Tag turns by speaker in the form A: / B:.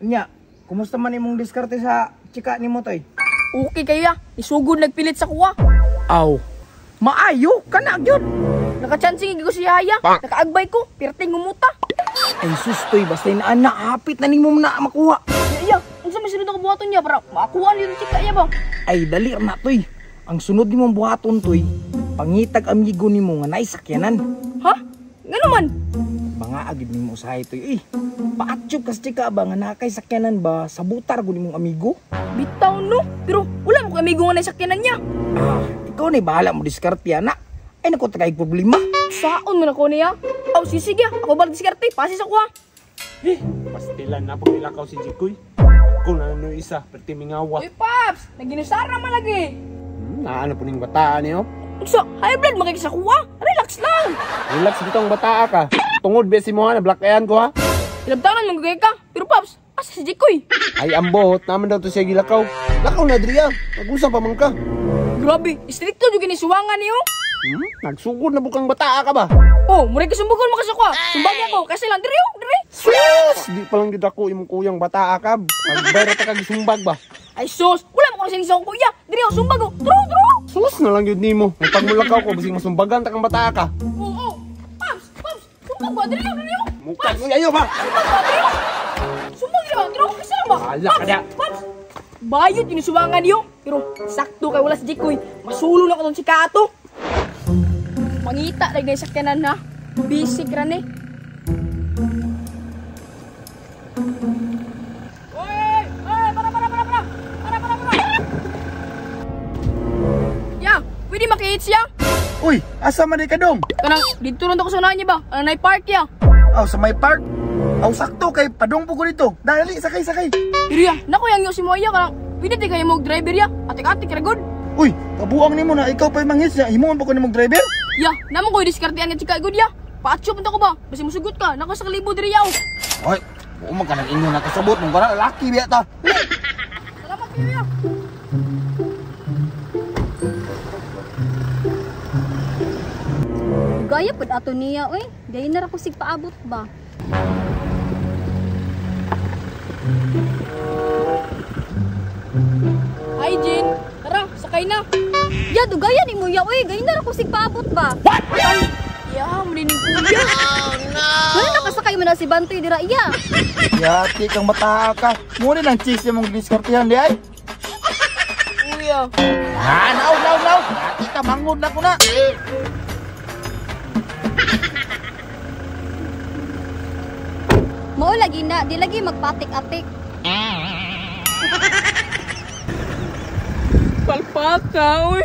A: Nya, kumusta man imong diskarte sa chika nimo toy?
B: Okay kayo ya, isugod nagpilit sa kuha.
A: Aw. Maayo kana gyud.
B: Nakachansing ko si Yaya, nakaagbay ko, perting ngumuta.
A: Ay sustoy basta inaan na hapit na nimo na makuha.
B: Yaya, unsa man sunod ang buhaton niya para makuha niyo chika ya ba?
A: Ay dali na toy. Ang sunod nimong buhaton toy, pangitag amigo nimo nga naay sakyanan.
B: Ha? Ngano man?
A: Mga agid nimo usahay toy. Paatsyog kas chika ba nga nakay sakyanan ba sa butar gud nimong amigo?
B: Bitaw no, pero wala mo amigo nga nasakyanan niya.
A: Ah, ikaw ni bahala mo diskarte ana. Ay nako tagay problema.
B: Saon mo na ko niya? Aw sisig ya, ako ba diskarte, pasi sa kuha.
C: Pastilan na pag nilakaw si Jikoy. Ako na ano isa, perti mingawa.
B: Uy Paps, naginusara man lagi.
C: Naano po ning bataan niyo?
B: So, high blood makikisa kuha. Relax lang.
C: Relax bitong bataa ka. Tungod besi mo ha, nablakayan ko ha.
B: Ilabtanan mong gagay ka. Pero Paps, asa si Jikoy?
C: Ay ambot, naman daw to siya gilakaw. Lakaw na Adria, nag-usap pa man ka.
B: Grabe, istrikto yung ginisuwangan niyo.
C: Nagsugod na bukang bataa ka ba?
B: Oh, murag kasumbugon makasukwa. Sumbagi ako, kasi lang, diri.
C: Sus! Di pa lang gid ako imong kuyang bataa ka. Magbayra ta kag sumbag ba?
B: Ay sus, wala mo kong sinisong kuya. Diri ako, sumbag ko. Tro.
C: Sus na lang yun nimo. May pagmulakaw ko, basing masumbagan ta kang bataa ka.
B: Oo. Paps, sumbag ko. Diri ako.
C: Mukha mo yayo ba?
B: Sumbag ko, diri ako. Kasi lang ba?
C: Ala ka na.
B: Paps, bayot yung suwangan niyo. Pero sakto kay wala si Jikoy. Masulo na ko doon si Kato. Mangita lagi na sakyanan na. Bisik ra ni. Oy, para. Ya, pwede makihits ya?
A: Uy, asa man di ka dong?
B: Kanang dito ron ako sa unahan niya ba? Kanang nay park ya.
A: Aw sa may park. Aw sakto kay padong po ko dito. Dali sakay.
B: Diri ya, nako yang yo si Moya kanang pwede di kayo mo driver ya. Atik-atik ra good.
A: Uy, kabuang nimo na ikaw pa mangis ya. Himuon pa ko nimong driver.
B: Ya, namo ko diskartean nga chika good ya. Paatso punta ko ba? Basi musugot ka. Nako sa kalibo diri yaw.
A: Hoy, umang ka nang inyo nakasabot mong kana laki biya ta.
B: Salamat kayo ya.
D: Gaya pud ato niya oy. Gaya na ra ko sig paabot ba.
B: Hi Jin, tara, sakay na.
D: Ya dugaya ni mo ya oy. Gaya na ra ko sig paabot ba.
B: Ya, malining kuya.
D: Wala nakasakay mo na si Bantoy dira iya.
A: Yati kang mata ka. Mo rin ang cheese mong diskartehan di ay.
B: Kuya.
A: Ah, naw. Yati ka mangod na ko na.
D: Mao lagi na, di lagi magpatik-atik.
B: Palpaka, uy.